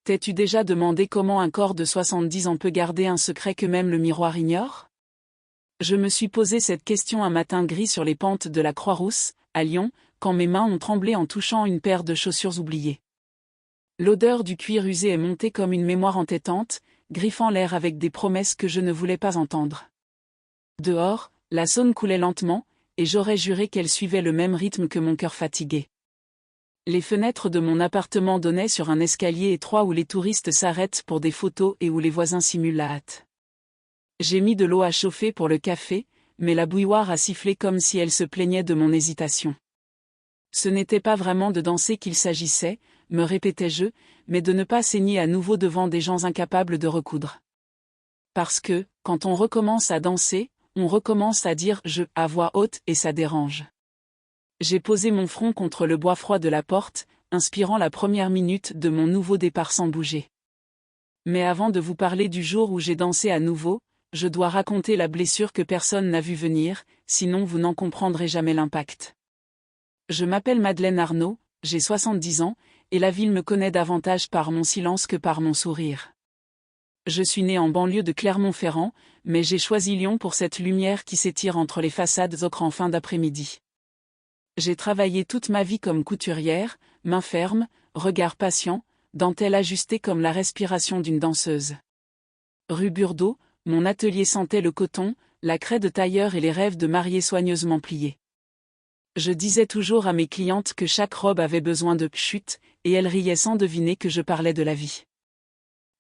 T'es-tu déjà demandé comment un corps de 70 ans peut garder un secret que même le miroir ignore? Je me suis posé cette question un matin gris sur les pentes de la Croix-Rousse, à Lyon, quand mes mains ont tremblé en touchant une paire de chaussures oubliées. L'odeur du cuir usé est montée comme une mémoire entêtante, griffant l'air avec des promesses que je ne voulais pas entendre. Dehors, la Saône coulait lentement, et j'aurais juré qu'elle suivait le même rythme que mon cœur fatigué. Les fenêtres de mon appartement donnaient sur un escalier étroit où les touristes s'arrêtent pour des photos et où les voisins simulent la hâte. J'ai mis de l'eau à chauffer pour le café, mais la bouilloire a sifflé comme si elle se plaignait de mon hésitation. Ce n'était pas vraiment de danser qu'il s'agissait, me répétais-je, mais de ne pas saigner à nouveau devant des gens incapables de recoudre. Parce que, quand on recommence à danser, on recommence à dire « je » à voix haute et ça dérange. J'ai posé mon front contre le bois froid de la porte, inspirant la première minute de mon nouveau départ sans bouger. Mais avant de vous parler du jour où j'ai dansé à nouveau, je dois raconter la blessure que personne n'a vu venir, sinon vous n'en comprendrez jamais l'impact. Je m'appelle Madeleine Arnaud, j'ai 70 ans, et la ville me connaît davantage par mon silence que par mon sourire. Je suis née en banlieue de Clermont-Ferrand, mais j'ai choisi Lyon pour cette lumière qui s'étire entre les façades ocre en fin d'après-midi. J'ai travaillé toute ma vie comme couturière, main ferme, regard patient, dentelle ajustée comme la respiration d'une danseuse. Rue Burdeau, mon atelier sentait le coton, la craie de tailleur et les rêves de mariée soigneusement pliés. Je disais toujours à mes clientes que chaque robe avait besoin de chute, et elles riaient sans deviner que je parlais de la vie.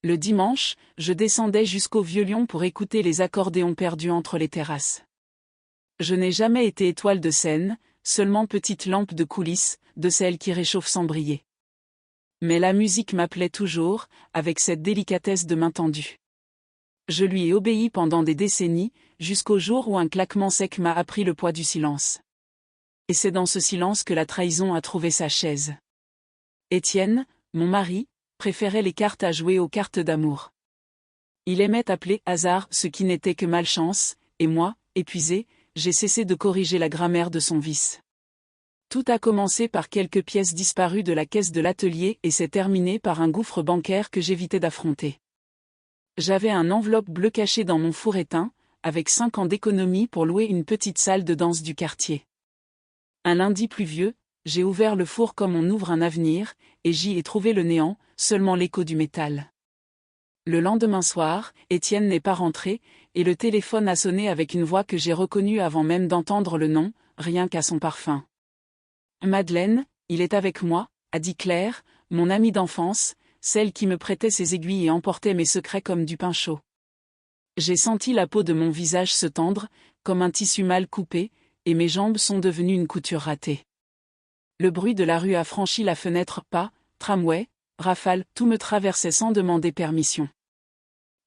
Le dimanche, je descendais jusqu'au Vieux-Lyon pour écouter les accordéons perdus entre les terrasses. Je n'ai jamais été étoile de scène, seulement petite lampe de coulisses, de celles qui réchauffent sans briller. Mais la musique m'appelait toujours, avec cette délicatesse de main tendue. Je lui ai obéi pendant des décennies, jusqu'au jour où un claquement sec m'a appris le poids du silence. Et c'est dans ce silence que la trahison a trouvé sa chaise. Étienne, mon mari, préférait les cartes à jouer aux cartes d'amour. Il aimait appeler hasard ce qui n'était que malchance, et moi, épuisé, j'ai cessé de corriger la grammaire de son vice. Tout a commencé par quelques pièces disparues de la caisse de l'atelier et s'est terminé par un gouffre bancaire que j'évitais d'affronter. J'avais un enveloppe bleue cachée dans mon four éteint, avec 5 ans d'économie pour louer une petite salle de danse du quartier. Un lundi pluvieux, j'ai ouvert le four comme on ouvre un avenir, et j'y ai trouvé le néant, seulement l'écho du métal. Le lendemain soir, Étienne n'est pas rentré, et le téléphone a sonné avec une voix que j'ai reconnue avant même d'entendre le nom, rien qu'à son parfum. « Madeleine, il est avec moi », a dit Claire, mon amie d'enfance, celle qui me prêtait ses aiguilles et emportait mes secrets comme du pain chaud. J'ai senti la peau de mon visage se tendre, comme un tissu mal coupé, et mes jambes sont devenues une couture ratée. Le bruit de la rue a franchi la fenêtre, pas, tramway, rafale, tout me traversait sans demander permission.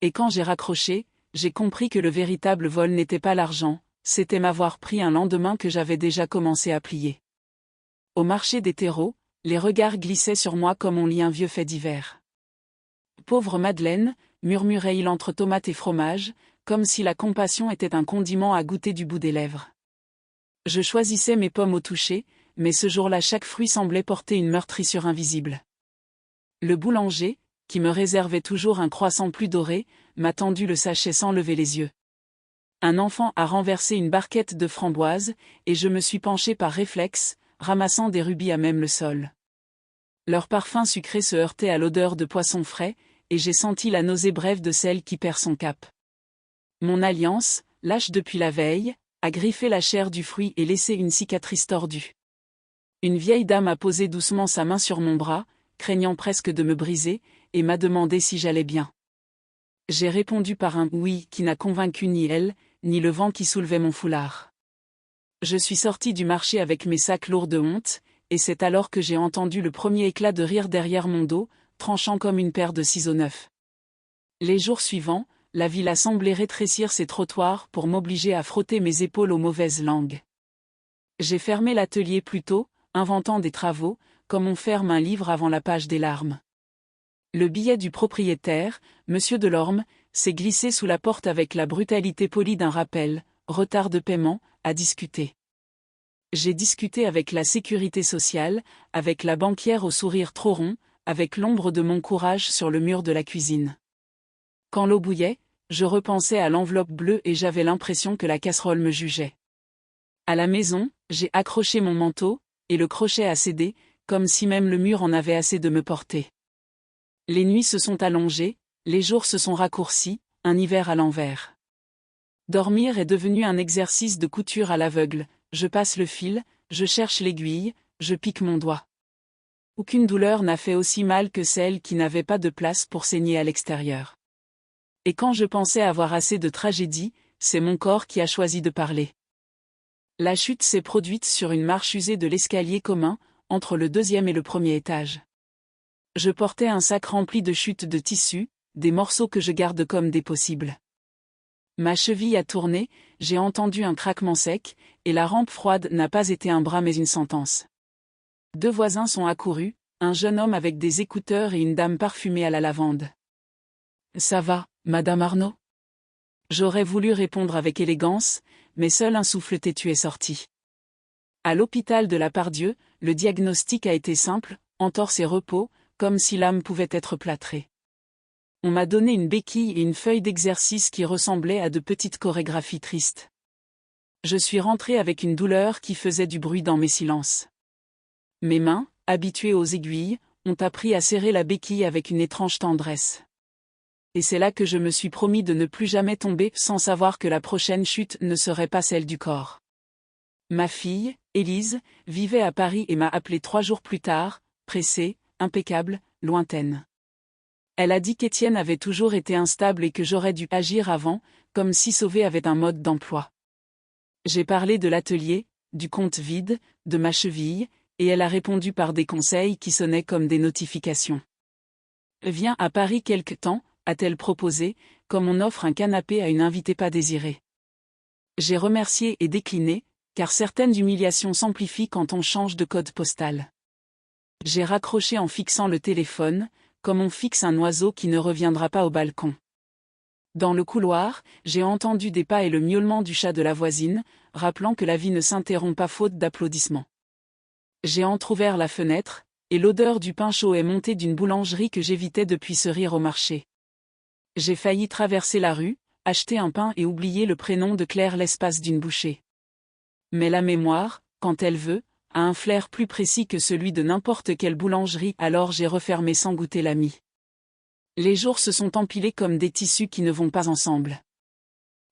Et quand j'ai raccroché, j'ai compris que le véritable vol n'était pas l'argent, c'était m'avoir pris un lendemain que j'avais déjà commencé à plier. Au marché des terreaux, les regards glissaient sur moi comme on lit un vieux fait divers. Pauvre Madeleine, murmurait-il entre tomates et fromage, comme si la compassion était un condiment à goûter du bout des lèvres. Je choisissais mes pommes au toucher, mais ce jour-là chaque fruit semblait porter une meurtrissure invisible. Le boulanger, qui me réservait toujours un croissant plus doré, m'a tendu le sachet sans lever les yeux. Un enfant a renversé une barquette de framboises, et je me suis penché par réflexe, ramassant des rubis à même le sol. Leur parfum sucré se heurtait à l'odeur de poisson frais, et j'ai senti la nausée brève de celle qui perd son cap. Mon alliance, lâche depuis la veille, a griffé la chair du fruit et laissé une cicatrice tordue. Une vieille dame a posé doucement sa main sur mon bras, craignant presque de me briser, et m'a demandé si j'allais bien. J'ai répondu par un « oui » qui n'a convaincu ni elle, ni le vent qui soulevait mon foulard. Je suis sorti du marché avec mes sacs lourds de honte, et c'est alors que j'ai entendu le premier éclat de rire derrière mon dos, tranchant comme une paire de ciseaux neufs. Les jours suivants, la ville a semblé rétrécir ses trottoirs pour m'obliger à frotter mes épaules aux mauvaises langues. J'ai fermé l'atelier plus tôt, inventant des travaux, comme on ferme un livre avant la page des larmes. Le billet du propriétaire, Monsieur Delorme, s'est glissé sous la porte avec la brutalité polie d'un rappel, retard de paiement, à discuter. J'ai discuté avec la sécurité sociale, avec la banquière au sourire trop rond, avec l'ombre de mon courage sur le mur de la cuisine. Quand l'eau bouillait, je repensais à l'enveloppe bleue et j'avais l'impression que la casserole me jugeait. À la maison, j'ai accroché mon manteau, et le crochet a cédé, comme si même le mur en avait assez de me porter. Les nuits se sont allongées, les jours se sont raccourcis, un hiver à l'envers. Dormir est devenu un exercice de couture à l'aveugle, je passe le fil, je cherche l'aiguille, je pique mon doigt. Aucune douleur n'a fait aussi mal que celle qui n'avait pas de place pour saigner à l'extérieur. Et quand je pensais avoir assez de tragédie, c'est mon corps qui a choisi de parler. La chute s'est produite sur une marche usée de l'escalier commun, entre le 2e et le 1er étage. Je portais un sac rempli de chutes de tissu, des morceaux que je garde comme des possibles. Ma cheville a tourné, j'ai entendu un craquement sec, et la rampe froide n'a pas été un bras mais une sentence. 2 voisins sont accourus, un jeune homme avec des écouteurs et une dame parfumée à la lavande. « Ça va, Madame Arnaud ?» J'aurais voulu répondre avec élégance, mais seul un souffle têtu est sorti. À l'hôpital de la Pardieu, le diagnostic a été simple, entorse et repos, comme si l'âme pouvait être plâtrée. On m'a donné une béquille et une feuille d'exercice qui ressemblaient à de petites chorégraphies tristes. Je suis rentré avec une douleur qui faisait du bruit dans mes silences. Mes mains, habituées aux aiguilles, ont appris à serrer la béquille avec une étrange tendresse. Et c'est là que je me suis promis de ne plus jamais tomber sans savoir que la prochaine chute ne serait pas celle du corps. Ma fille, Élise, vivait à Paris et m'a appelé 3 jours plus tard, pressée, impeccable, lointaine. Elle a dit qu'Étienne avait toujours été instable et que j'aurais dû agir avant, comme si sauver avait un mode d'emploi. J'ai parlé de l'atelier, du compte vide, de ma cheville, et elle a répondu par des conseils qui sonnaient comme des notifications. « Viens à Paris quelque temps », a-t-elle proposé, comme on offre un canapé à une invitée pas désirée. J'ai remercié et décliné, car certaines humiliations s'amplifient quand on change de code postal. J'ai raccroché en fixant le téléphone, comme on fixe un oiseau qui ne reviendra pas au balcon. Dans le couloir, j'ai entendu des pas et le miaulement du chat de la voisine, rappelant que la vie ne s'interrompt pas faute d'applaudissements. J'ai entrouvert la fenêtre, et l'odeur du pain chaud est montée d'une boulangerie que j'évitais depuis ce rire au marché. J'ai failli traverser la rue, acheter un pain et oublier le prénom de Claire l'espace d'une bouchée. Mais la mémoire, quand elle veut, a un flair plus précis que celui de n'importe quelle boulangerie, alors j'ai refermé sans goûter l'ami. Les jours se sont empilés comme des tissus qui ne vont pas ensemble.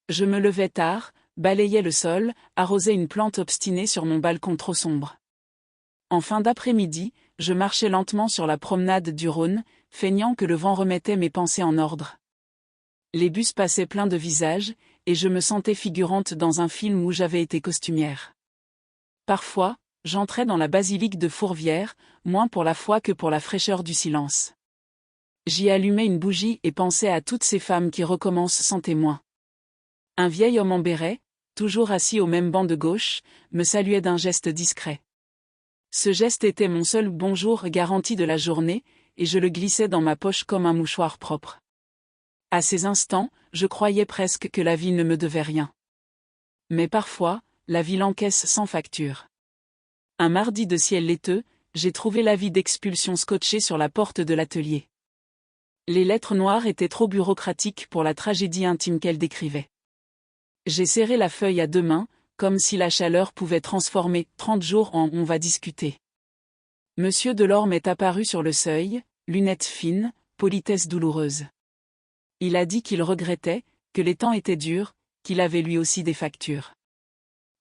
Je me levais tard, balayais le sol, arrosais une plante obstinée sur mon balcon trop sombre. En fin d'après-midi, je marchais lentement sur la promenade du Rhône, feignant que le vent remettait mes pensées en ordre. Les bus passaient pleins de visages, et je me sentais figurante dans un film où j'avais été costumière. Parfois, j'entrais dans la basilique de Fourvière, moins pour la foi que pour la fraîcheur du silence. J'y allumais une bougie et pensais à toutes ces femmes qui recommencent sans témoin. Un vieil homme en béret, toujours assis au même banc de gauche, me saluait d'un geste discret. Ce geste était mon seul bonjour garanti de la journée, et je le glissais dans ma poche comme un mouchoir propre. À ces instants, je croyais presque que la vie ne me devait rien. Mais parfois, la vie l'encaisse sans facture. Un mardi de ciel laiteux, j'ai trouvé l'avis d'expulsion scotché sur la porte de l'atelier. Les lettres noires étaient trop bureaucratiques pour la tragédie intime qu'elle décrivait. J'ai serré la feuille à 2 mains, comme si la chaleur pouvait transformer 30 jours en « on va discuter ». Monsieur Delorme est apparu sur le seuil, lunettes fines, politesse douloureuse. Il a dit qu'il regrettait, que les temps étaient durs, qu'il avait lui aussi des factures.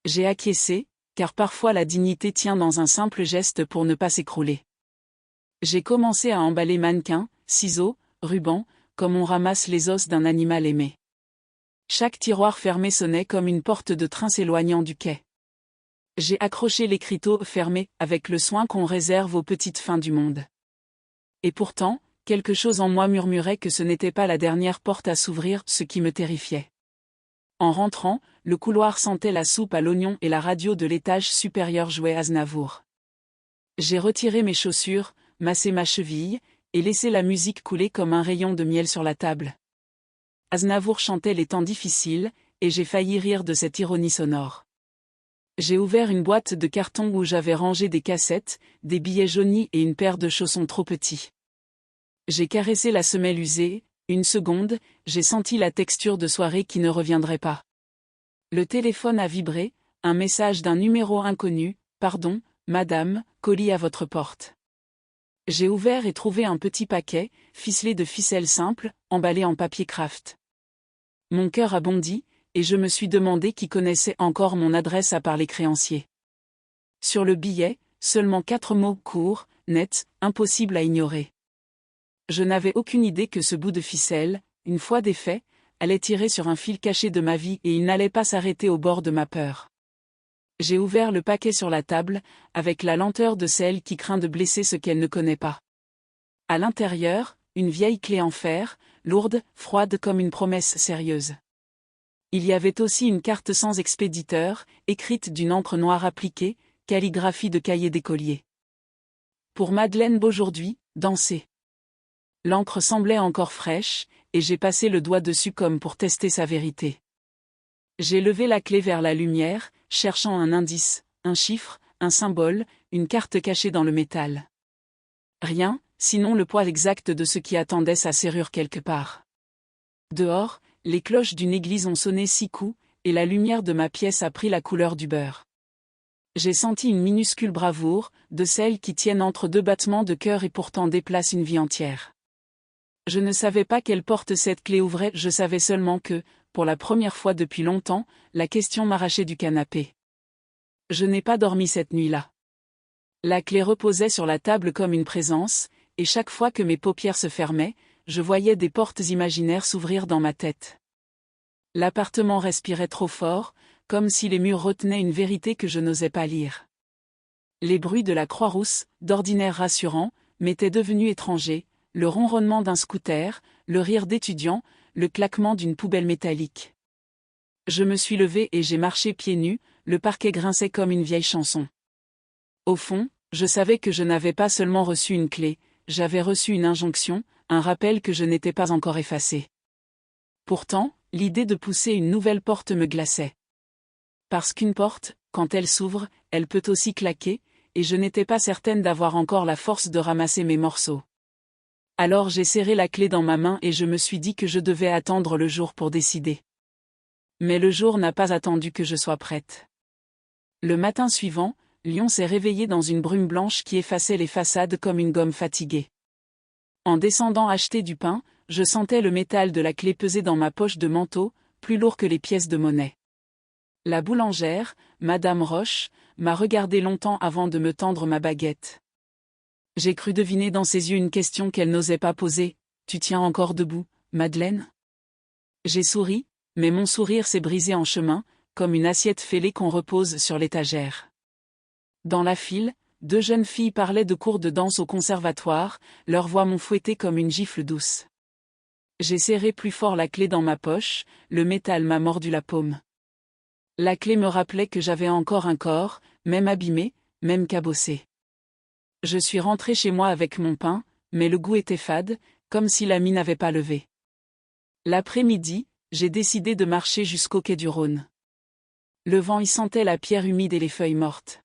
J'ai acquiescé, car parfois la dignité tient dans un simple geste pour ne pas s'écrouler. J'ai commencé à emballer mannequins, ciseaux, rubans, comme on ramasse les os d'un animal aimé. Chaque tiroir fermé sonnait comme une porte de train s'éloignant du quai. J'ai accroché l'écriteau fermé, avec le soin qu'on réserve aux petites fins du monde. Et pourtant, quelque chose en moi murmurait que ce n'était pas la dernière porte à s'ouvrir, ce qui me terrifiait. En rentrant, le couloir sentait la soupe à l'oignon et la radio de l'étage supérieur jouait Aznavour. J'ai retiré mes chaussures, massé ma cheville, et laissé la musique couler comme un rayon de miel sur la table. Aznavour chantait les temps difficiles, et j'ai failli rire de cette ironie sonore. J'ai ouvert une boîte de carton où j'avais rangé des cassettes, des billets jaunis et une paire de chaussons trop petits. J'ai caressé la semelle usée, une seconde, j'ai senti la texture de soirée qui ne reviendrait pas. Le téléphone a vibré, un message d'un numéro inconnu, « Pardon, madame, colis à votre porte ». J'ai ouvert et trouvé un petit paquet, ficelé de ficelles simples, emballé en papier craft. Mon cœur a bondi, et je me suis demandé qui connaissait encore mon adresse à part les créanciers. Sur le billet, seulement 4 mots courts, nets, impossibles à ignorer. Je n'avais aucune idée que ce bout de ficelle, une fois défait, allait tirer sur un fil caché de ma vie et il n'allait pas s'arrêter au bord de ma peur. J'ai ouvert le paquet sur la table, avec la lenteur de celle qui craint de blesser ce qu'elle ne connaît pas. À l'intérieur, une vieille clé en fer, lourde, froide comme une promesse sérieuse. Il y avait aussi une carte sans expéditeur, écrite d'une encre noire appliquée, calligraphie de cahier d'écolier. Pour Madeleine Beaujourduy, danser. L'encre semblait encore fraîche, et j'ai passé le doigt dessus comme pour tester sa vérité. J'ai levé la clé vers la lumière, cherchant un indice, un chiffre, un symbole, une carte cachée dans le métal. Rien, sinon le poids exact de ce qui attendait sa serrure quelque part. Dehors, les cloches d'une église ont sonné 6 coups, et la lumière de ma pièce a pris la couleur du beurre. J'ai senti une minuscule bravoure, de celles qui tiennent entre 2 battements de cœur et pourtant déplacent une vie entière. Je ne savais pas quelle porte cette clé ouvrait, je savais seulement que, pour la première fois depuis longtemps, la question m'arrachait du canapé. Je n'ai pas dormi cette nuit-là. La clé reposait sur la table comme une présence, et chaque fois que mes paupières se fermaient, je voyais des portes imaginaires s'ouvrir dans ma tête. L'appartement respirait trop fort, comme si les murs retenaient une vérité que je n'osais pas lire. Les bruits de la Croix-Rousse, d'ordinaire rassurants, m'étaient devenus étrangers, le ronronnement d'un scooter, le rire d'étudiants, le claquement d'une poubelle métallique. Je me suis levé et j'ai marché pieds nus, le parquet grinçait comme une vieille chanson. Au fond, je savais que je n'avais pas seulement reçu une clé, j'avais reçu une injonction, un rappel que je n'étais pas encore effacé. Pourtant, l'idée de pousser une nouvelle porte me glaçait. Parce qu'une porte, quand elle s'ouvre, elle peut aussi claquer, et je n'étais pas certaine d'avoir encore la force de ramasser mes morceaux. Alors j'ai serré la clé dans ma main et je me suis dit que je devais attendre le jour pour décider. Mais le jour n'a pas attendu que je sois prête. Le matin suivant, Lyon s'est réveillé dans une brume blanche qui effaçait les façades comme une gomme fatiguée. En descendant acheter du pain, je sentais le métal de la clé peser dans ma poche de manteau, plus lourd que les pièces de monnaie. La boulangère, Madame Roche, m'a regardé longtemps avant de me tendre ma baguette. J'ai cru deviner dans ses yeux une question qu'elle n'osait pas poser. « Tu tiens encore debout, Madeleine ?» J'ai souri, mais mon sourire s'est brisé en chemin, comme une assiette fêlée qu'on repose sur l'étagère. Dans la file, 2 jeunes filles parlaient de cours de danse au conservatoire, leurs voix m'ont fouetté comme une gifle douce. J'ai serré plus fort la clé dans ma poche, le métal m'a mordu la paume. La clé me rappelait que j'avais encore un corps, même abîmé, même cabossé. Je suis rentré chez moi avec mon pain, mais le goût était fade, comme si la mie n'avait pas levé. L'après-midi, j'ai décidé de marcher jusqu'au quai du Rhône. Le vent y sentait la pierre humide et les feuilles mortes.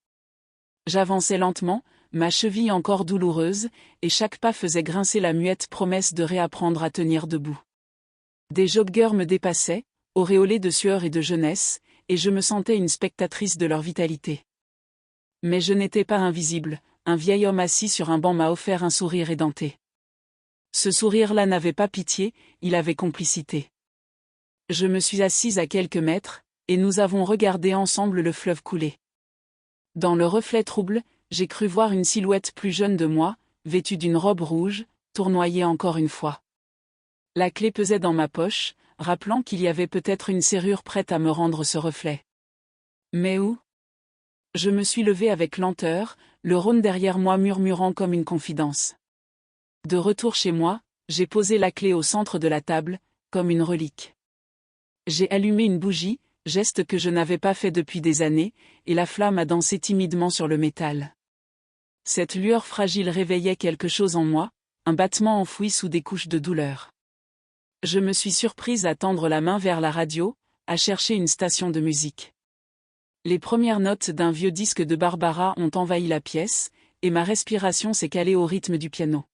J'avançais lentement, ma cheville encore douloureuse, et chaque pas faisait grincer la muette promesse de réapprendre à tenir debout. Des joggeurs me dépassaient, auréolés de sueur et de jeunesse, et je me sentais une spectatrice de leur vitalité. Mais je n'étais pas invisible. Un vieil homme assis sur un banc m'a offert un sourire édenté. Ce sourire-là n'avait pas pitié, il avait complicité. Je me suis assise à quelques mètres, et nous avons regardé ensemble le fleuve couler. Dans le reflet trouble, j'ai cru voir une silhouette plus jeune de moi, vêtue d'une robe rouge, tournoyée encore une fois. La clé pesait dans ma poche, rappelant qu'il y avait peut-être une serrure prête à me rendre ce reflet. Mais où ? Je me suis levée avec lenteur, le Rhône derrière moi murmurant comme une confidence. De retour chez moi, j'ai posé la clé au centre de la table, comme une relique. J'ai allumé une bougie, geste que je n'avais pas fait depuis des années, et la flamme a dansé timidement sur le métal. Cette lueur fragile réveillait quelque chose en moi, un battement enfoui sous des couches de douleur. Je me suis surprise à tendre la main vers la radio, à chercher une station de musique. Les premières notes d'un vieux disque de Barbara ont envahi la pièce, et ma respiration s'est calée au rythme du piano.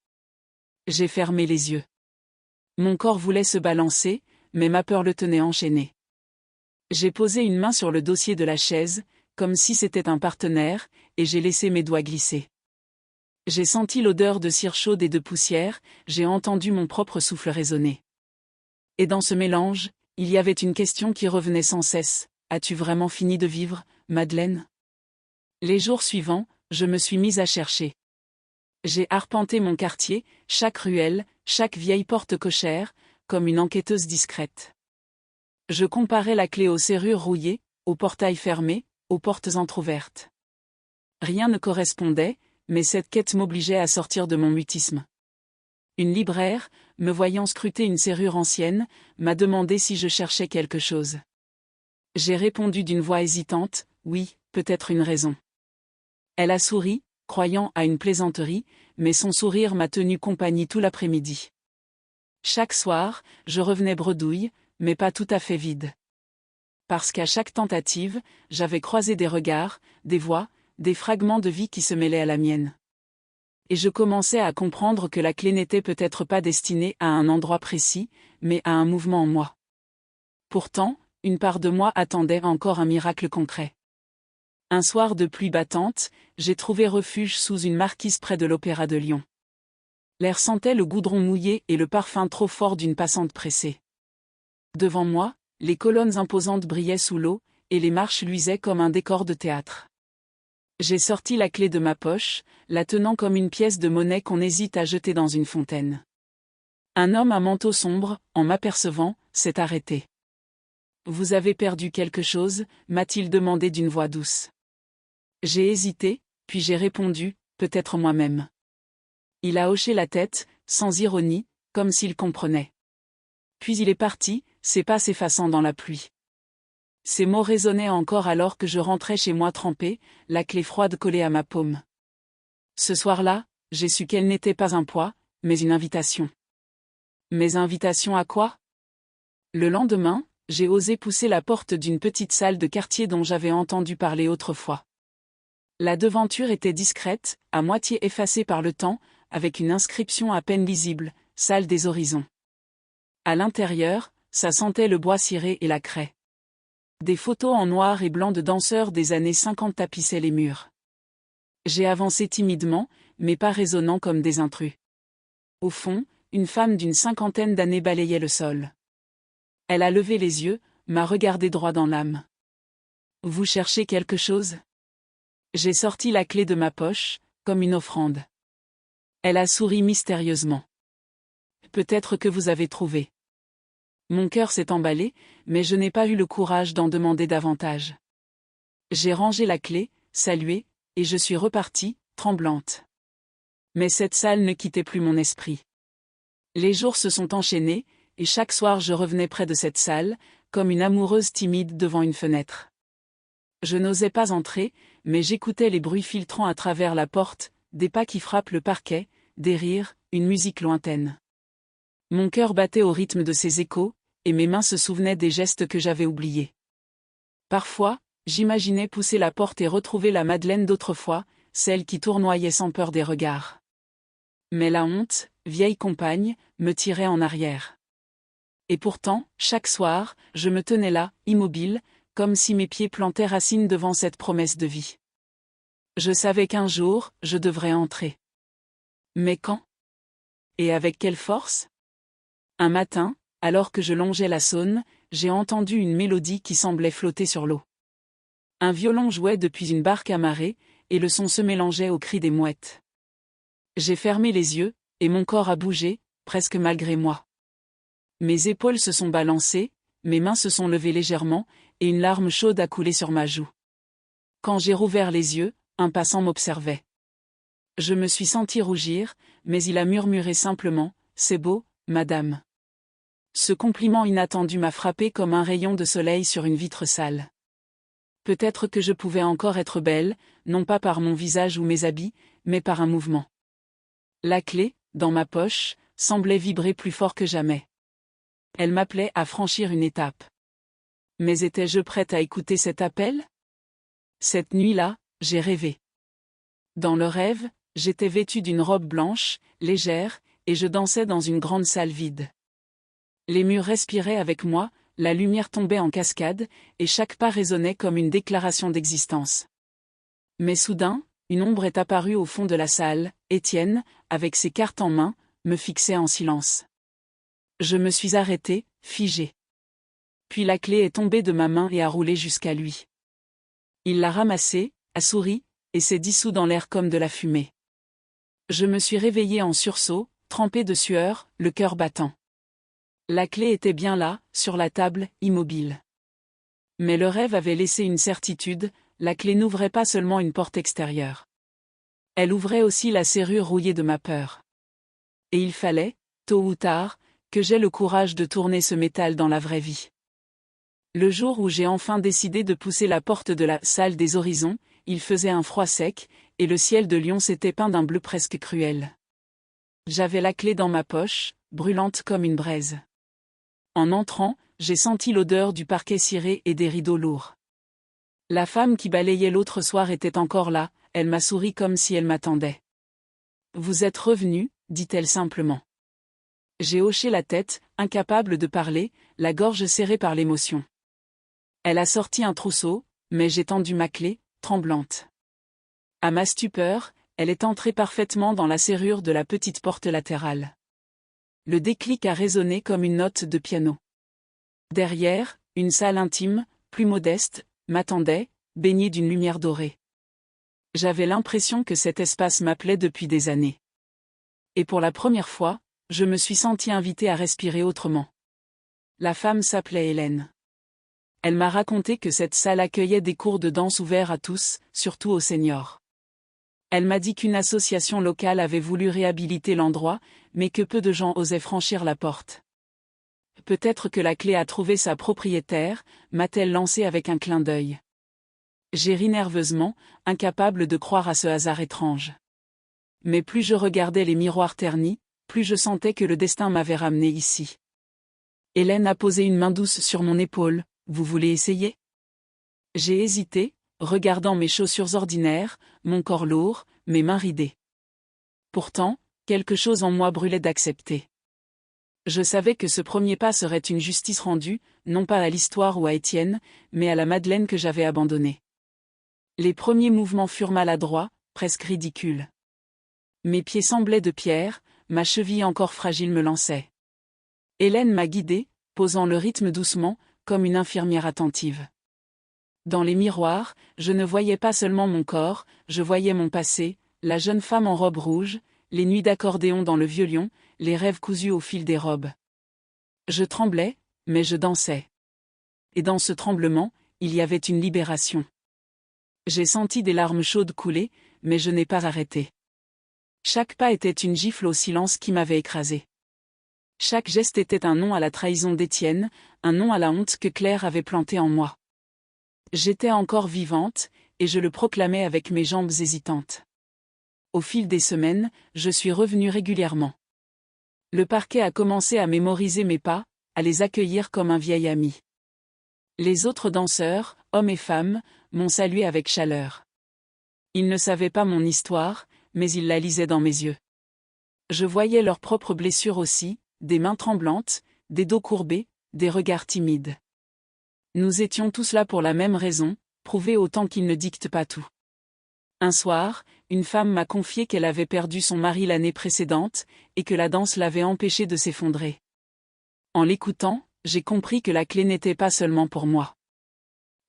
J'ai fermé les yeux. Mon corps voulait se balancer, mais ma peur le tenait enchaîné. J'ai posé une main sur le dossier de la chaise, comme si c'était un partenaire, et j'ai laissé mes doigts glisser. J'ai senti l'odeur de cire chaude et de poussière, j'ai entendu mon propre souffle résonner. Et dans ce mélange, il y avait une question qui revenait sans cesse. As-tu vraiment fini de vivre, Madeleine? Les jours suivants, je me suis mise à chercher. J'ai arpenté mon quartier, chaque ruelle, chaque vieille porte cochère, comme une enquêteuse discrète. Je comparais la clé aux serrures rouillées, aux portails fermés, aux portes entr'ouvertes. Rien ne correspondait, mais cette quête m'obligeait à sortir de mon mutisme. Une libraire, me voyant scruter une serrure ancienne, m'a demandé si je cherchais quelque chose. J'ai répondu d'une voix hésitante, oui, peut-être une raison. Elle a souri, croyant à une plaisanterie, mais son sourire m'a tenu compagnie tout l'après-midi. Chaque soir, je revenais bredouille, mais pas tout à fait vide. Parce qu'à chaque tentative, j'avais croisé des regards, des voix, des fragments de vie qui se mêlaient à la mienne. Et je commençais à comprendre que la clé n'était peut-être pas destinée à un endroit précis, mais à un mouvement en moi. Pourtant, une part de moi attendait encore un miracle concret. Un soir de pluie battante, j'ai trouvé refuge sous une marquise près de l'Opéra de Lyon. L'air sentait le goudron mouillé et le parfum trop fort d'une passante pressée. Devant moi, les colonnes imposantes brillaient sous l'eau, et les marches luisaient comme un décor de théâtre. J'ai sorti la clé de ma poche, la tenant comme une pièce de monnaie qu'on hésite à jeter dans une fontaine. Un homme à manteau sombre, en m'apercevant, s'est arrêté. « Vous avez perdu quelque chose ?» m'a-t-il demandé d'une voix douce. J'ai hésité, puis j'ai répondu, peut-être moi-même. Il a hoché la tête, sans ironie, comme s'il comprenait. Puis il est parti, ses pas s'effaçant dans la pluie. Ces mots résonnaient encore alors que je rentrais chez moi trempée, la clé froide collée à ma paume. Ce soir-là, j'ai su qu'elle n'était pas un poids, mais une invitation. Mais invitation à quoi? Le lendemain, j'ai osé pousser la porte d'une petite salle de quartier dont j'avais entendu parler autrefois. La devanture était discrète, à moitié effacée par le temps, avec une inscription à peine lisible, « Salle des horizons ». À l'intérieur, ça sentait le bois ciré et la craie. Des photos en noir et blanc de danseurs des années 50 tapissaient les murs. J'ai avancé timidement, mais pas résonnant comme des intrus. Au fond, une femme d'une cinquantaine d'années balayait le sol. Elle a levé les yeux, m'a regardé droit dans l'âme. « Vous cherchez quelque chose ?» J'ai sorti la clé de ma poche, comme une offrande. Elle a souri mystérieusement. « Peut-être que vous avez trouvé. » Mon cœur s'est emballé, mais je n'ai pas eu le courage d'en demander davantage. J'ai rangé la clé, salué, et je suis repartie, tremblante. Mais cette salle ne quittait plus mon esprit. Les jours se sont enchaînés, et chaque soir je revenais près de cette salle, comme une amoureuse timide devant une fenêtre. Je n'osais pas entrer, mais j'écoutais les bruits filtrant à travers la porte, des pas qui frappent le parquet, des rires, une musique lointaine. Mon cœur battait au rythme de ces échos, et mes mains se souvenaient des gestes que j'avais oubliés. Parfois, j'imaginais pousser la porte et retrouver la Madeleine d'autrefois, celle qui tournoyait sans peur des regards. Mais la honte, vieille compagne, me tirait en arrière. Et pourtant, chaque soir, je me tenais là, immobile, comme si mes pieds plantaient racines devant cette promesse de vie. Je savais qu'un jour, je devrais entrer. Mais quand? Et avec quelle force? Un matin, alors que je longeais la Saône, j'ai entendu une mélodie qui semblait flotter sur l'eau. Un violon jouait depuis une barque amarrée, et le son se mélangeait aux cris des mouettes. J'ai fermé les yeux, et mon corps a bougé, presque malgré moi. Mes épaules se sont balancées, mes mains se sont levées légèrement, et une larme chaude a coulé sur ma joue. Quand j'ai rouvert les yeux, un passant m'observait. Je me suis senti rougir, mais il a murmuré simplement, « C'est beau, madame. » Ce compliment inattendu m'a frappé comme un rayon de soleil sur une vitre sale. Peut-être que je pouvais encore être belle, non pas par mon visage ou mes habits, mais par un mouvement. La clé, dans ma poche, semblait vibrer plus fort que jamais. Elle m'appelait à franchir une étape. Mais étais-je prête à écouter cet appel? Cette nuit-là, j'ai rêvé. Dans le rêve, j'étais vêtue d'une robe blanche, légère, et je dansais dans une grande salle vide. Les murs respiraient avec moi, la lumière tombait en cascade, et chaque pas résonnait comme une déclaration d'existence. Mais soudain, une ombre est apparue au fond de la salle. Étienne, avec ses cartes en main, me fixait en silence. Je me suis arrêtée, figée. Puis la clé est tombée de ma main et a roulé jusqu'à lui. Il l'a ramassée, a souri, et s'est dissous dans l'air comme de la fumée. Je me suis réveillée en sursaut, trempée de sueur, le cœur battant. La clé était bien là, sur la table, immobile. Mais le rêve avait laissé une certitude, la clé n'ouvrait pas seulement une porte extérieure. Elle ouvrait aussi la serrure rouillée de ma peur. Et il fallait, tôt ou tard, que j'aie le courage de tourner ce métal dans la vraie vie. Le jour où j'ai enfin décidé de pousser la porte de la salle des horizons, il faisait un froid sec, et le ciel de Lyon s'était peint d'un bleu presque cruel. J'avais la clé dans ma poche, brûlante comme une braise. En entrant, j'ai senti l'odeur du parquet ciré et des rideaux lourds. La femme qui balayait l'autre soir était encore là, elle m'a souri comme si elle m'attendait. « Vous êtes revenu » dit-elle simplement. J'ai hoché la tête, incapable de parler, la gorge serrée par l'émotion. Elle a sorti un trousseau, mais j'ai tendu ma clé, tremblante. À ma stupeur, elle est entrée parfaitement dans la serrure de la petite porte latérale. Le déclic a résonné comme une note de piano. Derrière, une salle intime, plus modeste, m'attendait, baignée d'une lumière dorée. J'avais l'impression que cet espace m'appelait depuis des années. Et pour la première fois, je me suis sentie invitée à respirer autrement. La femme s'appelait Hélène. Elle m'a raconté que cette salle accueillait des cours de danse ouverts à tous, surtout aux seniors. Elle m'a dit qu'une association locale avait voulu réhabiliter l'endroit, mais que peu de gens osaient franchir la porte. Peut-être que la clé a trouvé sa propriétaire, m'a-t-elle lancé avec un clin d'œil. J'ai ri nerveusement, incapable de croire à ce hasard étrange. Mais plus je regardais les miroirs ternis, plus je sentais que le destin m'avait ramené ici. Hélène a posé une main douce sur mon épaule. « Vous voulez essayer ?» J'ai hésité, regardant mes chaussures ordinaires, mon corps lourd, mes mains ridées. Pourtant, quelque chose en moi brûlait d'accepter. Je savais que ce premier pas serait une justice rendue, non pas à l'histoire ou à Étienne, mais à la Madeleine que j'avais abandonnée. Les premiers mouvements furent maladroits, presque ridicules. Mes pieds semblaient de pierre, ma cheville encore fragile me lançait. Hélène m'a guidée, posant le rythme doucement, comme une infirmière attentive. Dans les miroirs, je ne voyais pas seulement mon corps, je voyais mon passé, la jeune femme en robe rouge, les nuits d'accordéon dans le vieux Lyon, les rêves cousus au fil des robes. Je tremblais, mais je dansais. Et dans ce tremblement, il y avait une libération. J'ai senti des larmes chaudes couler, mais je n'ai pas arrêté. Chaque pas était une gifle au silence qui m'avait écrasé. Chaque geste était un non à la trahison d'Étienne, un non à la honte que Claire avait plantée en moi. J'étais encore vivante, et je le proclamais avec mes jambes hésitantes. Au fil des semaines, je suis revenue régulièrement. Le parquet a commencé à mémoriser mes pas, à les accueillir comme un vieil ami. Les autres danseurs, hommes et femmes, m'ont salué avec chaleur. Ils ne savaient pas mon histoire, mais ils la lisaient dans mes yeux. Je voyais leurs propres blessures aussi, des mains tremblantes, des dos courbés, des regards timides. Nous étions tous là pour la même raison, prouver autant qu'ils ne dictent pas tout. Un soir, une femme m'a confié qu'elle avait perdu son mari l'année précédente, et que la danse l'avait empêché de s'effondrer. En l'écoutant, j'ai compris que la clé n'était pas seulement pour moi.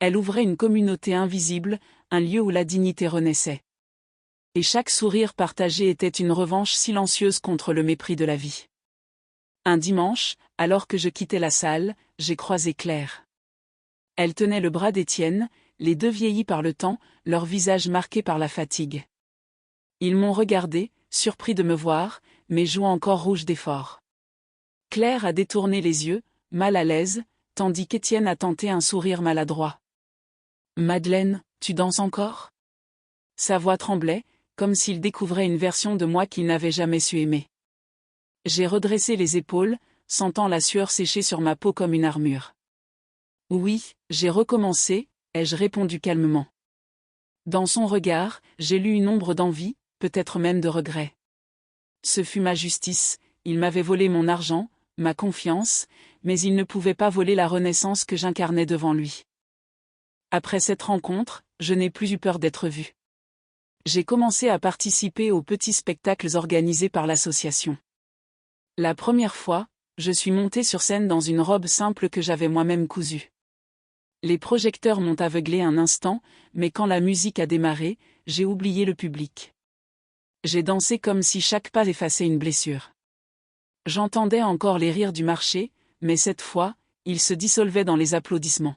Elle ouvrait une communauté invisible, un lieu où la dignité renaissait. Et chaque sourire partagé était une revanche silencieuse contre le mépris de la vie. Un dimanche, alors que je quittais la salle, j'ai croisé Claire. Elle tenait le bras d'Étienne, les deux vieillis par le temps, leurs visages marqués par la fatigue. Ils m'ont regardé, surpris de me voir, mes joues encore rouges d'effort. Claire a détourné les yeux, mal à l'aise, tandis qu'Étienne a tenté un sourire maladroit. « Madeleine, tu danses encore ?» Sa voix tremblait, comme s'il découvrait une version de moi qu'il n'avait jamais su aimer. J'ai redressé les épaules, sentant la sueur sécher sur ma peau comme une armure. « Oui, j'ai recommencé », ai-je répondu calmement. Dans son regard, j'ai lu une ombre d'envie, peut-être même de regret. Ce fut ma justice, il m'avait volé mon argent, ma confiance, mais il ne pouvait pas voler la renaissance que j'incarnais devant lui. Après cette rencontre, je n'ai plus eu peur d'être vue. J'ai commencé à participer aux petits spectacles organisés par l'association. La première fois, je suis montée sur scène dans une robe simple que j'avais moi-même cousue. Les projecteurs m'ont aveuglé un instant, mais quand la musique a démarré, j'ai oublié le public. J'ai dansé comme si chaque pas effaçait une blessure. J'entendais encore les rires du marché, mais cette fois, ils se dissolvaient dans les applaudissements.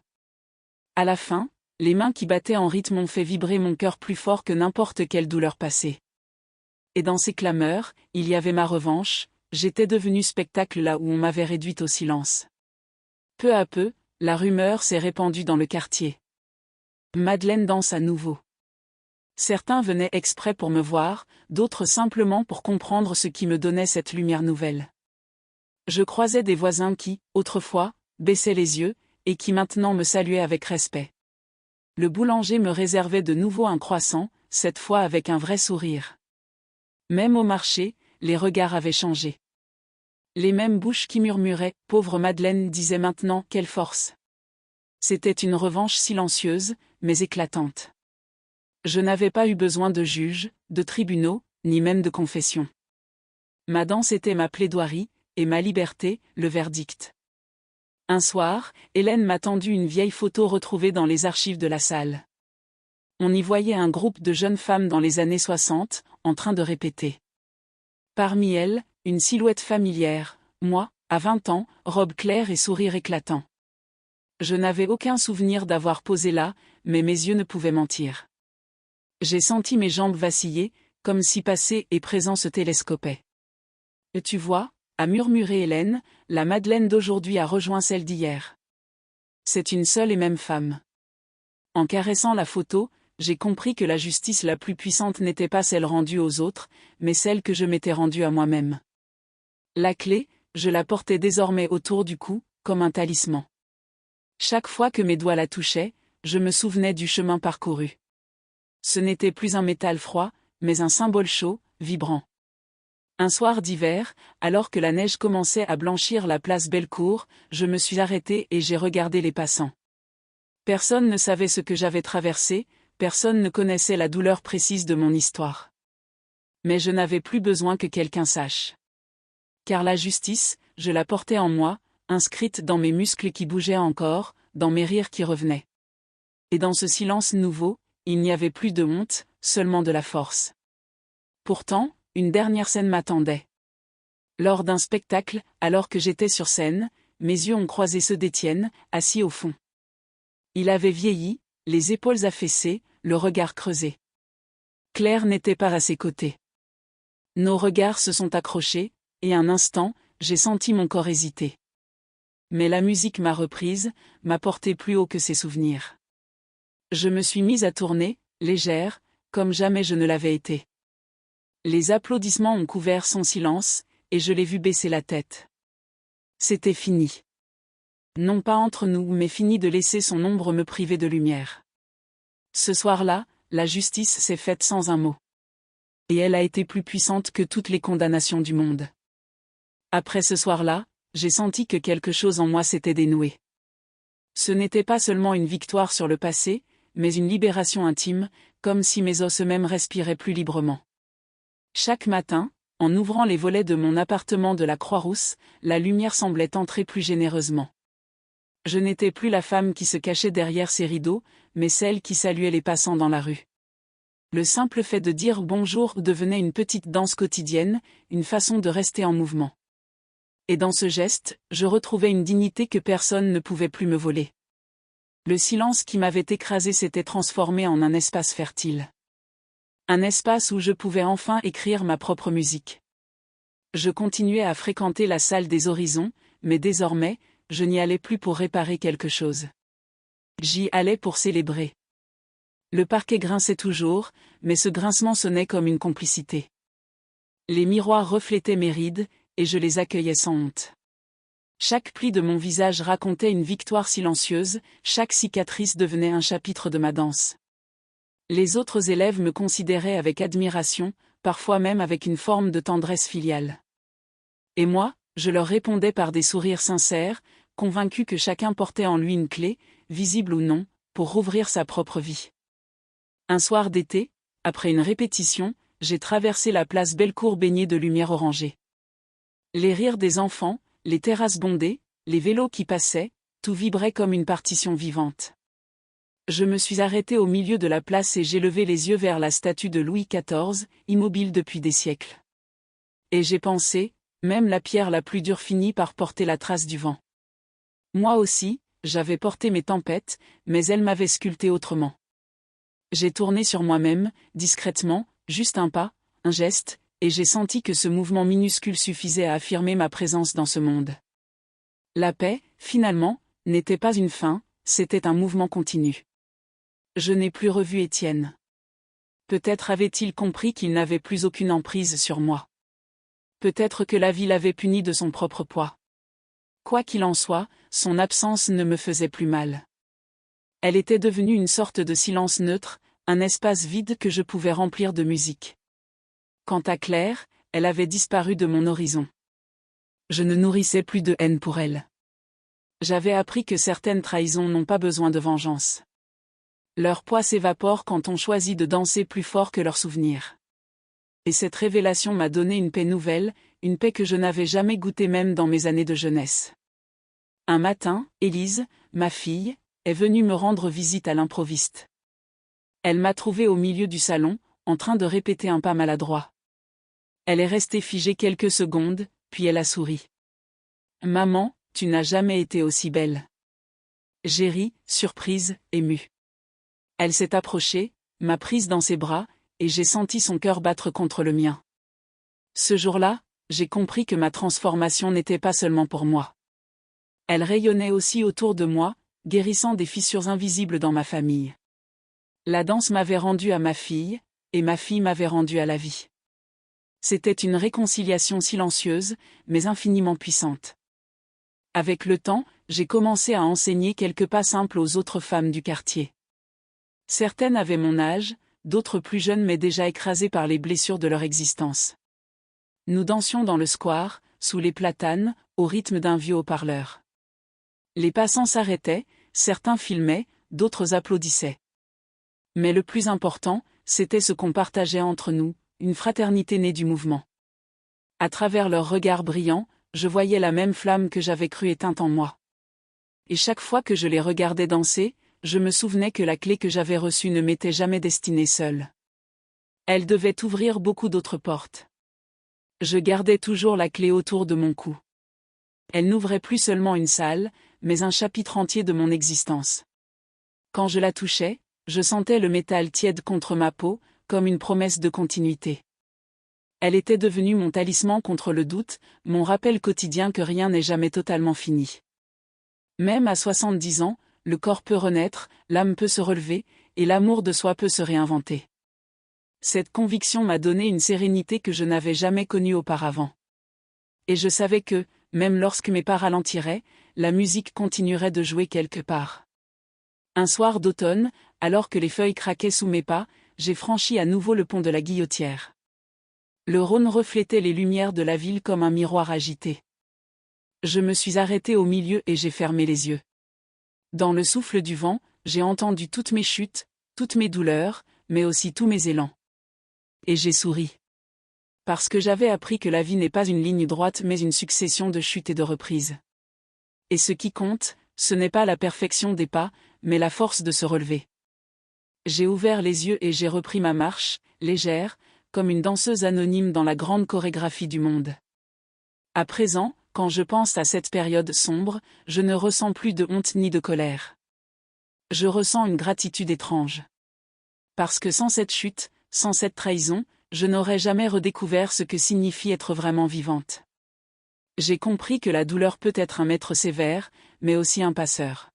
À la fin, les mains qui battaient en rythme ont fait vibrer mon cœur plus fort que n'importe quelle douleur passée. Et dans ces clameurs, il y avait ma revanche, j'étais devenue spectacle là où on m'avait réduite au silence. Peu à peu, la rumeur s'est répandue dans le quartier. Madeleine danse à nouveau. Certains venaient exprès pour me voir, d'autres simplement pour comprendre ce qui me donnait cette lumière nouvelle. Je croisais des voisins qui, autrefois, baissaient les yeux, et qui maintenant me saluaient avec respect. Le boulanger me réservait de nouveau un croissant, cette fois avec un vrai sourire. Même au marché, les regards avaient changé. Les mêmes bouches qui murmuraient « Pauvre Madeleine » disaient maintenant « Quelle force !» C'était une revanche silencieuse, mais éclatante. Je n'avais pas eu besoin de juges, de tribunaux, ni même de confession. Ma danse était ma plaidoirie, et ma liberté, le verdict. Un soir, Hélène m'a tendu une vieille photo retrouvée dans les archives de la salle. On y voyait un groupe de jeunes femmes dans les années 60, en train de répéter. Parmi elles, une silhouette familière, moi, à 20 ans, robe claire et sourire éclatant. Je n'avais aucun souvenir d'avoir posé là, mais mes yeux ne pouvaient mentir. J'ai senti mes jambes vaciller, comme si passé et présent se télescopaient. Et tu vois, a murmuré Hélène, la Madeleine d'aujourd'hui a rejoint celle d'hier. C'est une seule et même femme. En caressant la photo, j'ai compris que la justice la plus puissante n'était pas celle rendue aux autres, mais celle que je m'étais rendue à moi-même. La clé, je la portais désormais autour du cou, comme un talisman. Chaque fois que mes doigts la touchaient, je me souvenais du chemin parcouru. Ce n'était plus un métal froid, mais un symbole chaud, vibrant. Un soir d'hiver, alors que la neige commençait à blanchir la place Bellecour, je me suis arrêtée et j'ai regardé les passants. Personne ne savait ce que j'avais traversé, personne ne connaissait la douleur précise de mon histoire. Mais je n'avais plus besoin que quelqu'un sache. Car la justice, je la portais en moi, inscrite dans mes muscles qui bougeaient encore, dans mes rires qui revenaient. Et dans ce silence nouveau, il n'y avait plus de honte, seulement de la force. Pourtant, une dernière scène m'attendait. Lors d'un spectacle, alors que j'étais sur scène, mes yeux ont croisé ceux d'Étienne, assis au fond. Il avait vieilli, les épaules affaissées, le regard creusé. Claire n'était pas à ses côtés. Nos regards se sont accrochés, et un instant, j'ai senti mon corps hésiter. Mais la musique m'a reprise, m'a porté plus haut que ses souvenirs. Je me suis mise à tourner, légère, comme jamais je ne l'avais été. Les applaudissements ont couvert son silence, et je l'ai vu baisser la tête. C'était fini. Non pas entre nous, mais fini de laisser son ombre me priver de lumière. Ce soir-là, la justice s'est faite sans un mot. Et elle a été plus puissante que toutes les condamnations du monde. Après ce soir-là, j'ai senti que quelque chose en moi s'était dénoué. Ce n'était pas seulement une victoire sur le passé, mais une libération intime, comme si mes os eux-mêmes respiraient plus librement. Chaque matin, en ouvrant les volets de mon appartement de la Croix-Rousse, la lumière semblait entrer plus généreusement. Je n'étais plus la femme qui se cachait derrière ses rideaux, mais celle qui saluait les passants dans la rue. Le simple fait de dire bonjour devenait une petite danse quotidienne, une façon de rester en mouvement. Et dans ce geste, je retrouvais une dignité que personne ne pouvait plus me voler. Le silence qui m'avait écrasé s'était transformé en un espace fertile. Un espace où je pouvais enfin écrire ma propre musique. Je continuais à fréquenter la salle des horizons, mais désormais, je n'y allais plus pour réparer quelque chose. J'y allais pour célébrer. Le parquet grinçait toujours, mais ce grincement sonnait comme une complicité. Les miroirs reflétaient mes rides, et je les accueillais sans honte. Chaque pli de mon visage racontait une victoire silencieuse, chaque cicatrice devenait un chapitre de ma danse. Les autres élèves me considéraient avec admiration, parfois même avec une forme de tendresse filiale. Et moi, je leur répondais par des sourires sincères, convaincu que chacun portait en lui une clé, visible ou non, pour rouvrir sa propre vie. Un soir d'été, après une répétition, j'ai traversé la place Bellecour baignée de lumière orangée. Les rires des enfants, les terrasses bondées, les vélos qui passaient, tout vibrait comme une partition vivante. Je me suis arrêté au milieu de la place et j'ai levé les yeux vers la statue de Louis XIV, immobile depuis des siècles. Et j'ai pensé, même la pierre la plus dure finit par porter la trace du vent. Moi aussi, j'avais porté mes tempêtes, mais elles m'avaient sculpté autrement. J'ai tourné sur moi-même, discrètement, juste un pas, un geste, et j'ai senti que ce mouvement minuscule suffisait à affirmer ma présence dans ce monde. La paix, finalement, n'était pas une fin, c'était un mouvement continu. Je n'ai plus revu Étienne. Peut-être avait-il compris qu'il n'avait plus aucune emprise sur moi. Peut-être que la vie l'avait puni de son propre poids. Quoi qu'il en soit, son absence ne me faisait plus mal. Elle était devenue une sorte de silence neutre, un espace vide que je pouvais remplir de musique. Quant à Claire, elle avait disparu de mon horizon. Je ne nourrissais plus de haine pour elle. J'avais appris que certaines trahisons n'ont pas besoin de vengeance. Leur poids s'évapore quand on choisit de danser plus fort que leurs souvenirs. Et cette révélation m'a donné une paix nouvelle, une paix que je n'avais jamais goûtée même dans mes années de jeunesse. Un matin, Élise, ma fille, est venue me rendre visite à l'improviste. Elle m'a trouvé au milieu du salon, en train de répéter un pas maladroit. Elle est restée figée quelques secondes, puis elle a souri. « Maman, tu n'as jamais été aussi belle. » J'ai ri, surprise, émue. Elle s'est approchée, m'a prise dans ses bras, et j'ai senti son cœur battre contre le mien. Ce jour-là, j'ai compris que ma transformation n'était pas seulement pour moi. Elle rayonnait aussi autour de moi, guérissant des fissures invisibles dans ma famille. La danse m'avait rendu à ma fille, et ma fille m'avait rendu à la vie. C'était une réconciliation silencieuse, mais infiniment puissante. Avec le temps, j'ai commencé à enseigner quelques pas simples aux autres femmes du quartier. Certaines avaient mon âge, d'autres plus jeunes mais déjà écrasées par les blessures de leur existence. Nous dansions dans le square, sous les platanes, au rythme d'un vieux haut-parleur. Les passants s'arrêtaient, certains filmaient, d'autres applaudissaient. Mais le plus important, c'était ce qu'on partageait entre nous, une fraternité née du mouvement. À travers leurs regards brillants, je voyais la même flamme que j'avais cru éteinte en moi. Et chaque fois que je les regardais danser, je me souvenais que la clé que j'avais reçue ne m'était jamais destinée seule. Elle devait ouvrir beaucoup d'autres portes. Je gardais toujours la clé autour de mon cou. Elle n'ouvrait plus seulement une salle, mais un chapitre entier de mon existence. Quand je la touchais, je sentais le métal tiède contre ma peau, comme une promesse de continuité. Elle était devenue mon talisman contre le doute, mon rappel quotidien que rien n'est jamais totalement fini. Même à 70 ans, le corps peut renaître, l'âme peut se relever, et l'amour de soi peut se réinventer. Cette conviction m'a donné une sérénité que je n'avais jamais connue auparavant. Et je savais que, même lorsque mes pas ralentiraient, la musique continuerait de jouer quelque part. Un soir d'automne, alors que les feuilles craquaient sous mes pas, j'ai franchi à nouveau le pont de la Guillotière. Le Rhône reflétait les lumières de la ville comme un miroir agité. Je me suis arrêté au milieu et j'ai fermé les yeux. Dans le souffle du vent, j'ai entendu toutes mes chutes, toutes mes douleurs, mais aussi tous mes élans. Et j'ai souri. Parce que j'avais appris que la vie n'est pas une ligne droite mais une succession de chutes et de reprises. Et ce qui compte, ce n'est pas la perfection des pas, mais la force de se relever. J'ai ouvert les yeux et j'ai repris ma marche, légère, comme une danseuse anonyme dans la grande chorégraphie du monde. À présent, quand je pense à cette période sombre, je ne ressens plus de honte ni de colère. Je ressens une gratitude étrange. Parce que sans cette chute, sans cette trahison, je n'aurais jamais redécouvert ce que signifie être vraiment vivante. J'ai compris que la douleur peut être un maître sévère, mais aussi un passeur.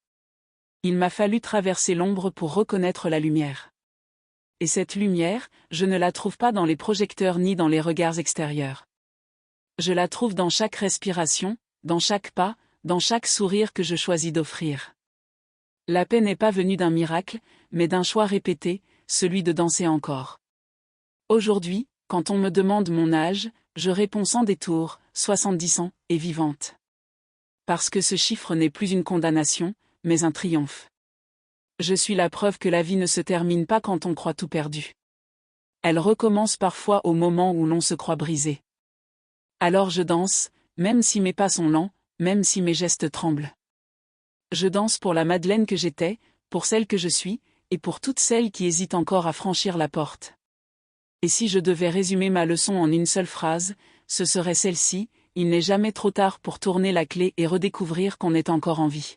Il m'a fallu traverser l'ombre pour reconnaître la lumière. Et cette lumière, je ne la trouve pas dans les projecteurs ni dans les regards extérieurs. Je la trouve dans chaque respiration, dans chaque pas, dans chaque sourire que je choisis d'offrir. La paix n'est pas venue d'un miracle, mais d'un choix répété, celui de danser encore. Aujourd'hui, quand on me demande mon âge, Je réponds sans détour, 70 ans, et vivante. Parce que ce chiffre n'est plus une condamnation, mais un triomphe. Je suis la preuve que la vie ne se termine pas quand on croit tout perdu. Elle recommence parfois au moment où l'on se croit brisé. Alors je danse, même si mes pas sont lents, même si mes gestes tremblent. Je danse pour la Madeleine que j'étais, pour celle que je suis, et pour toutes celles qui hésitent encore à franchir la porte. Et si je devais résumer ma leçon en une seule phrase, ce serait celle-ci: il n'est jamais trop tard pour tourner la clé et redécouvrir qu'on est encore en vie.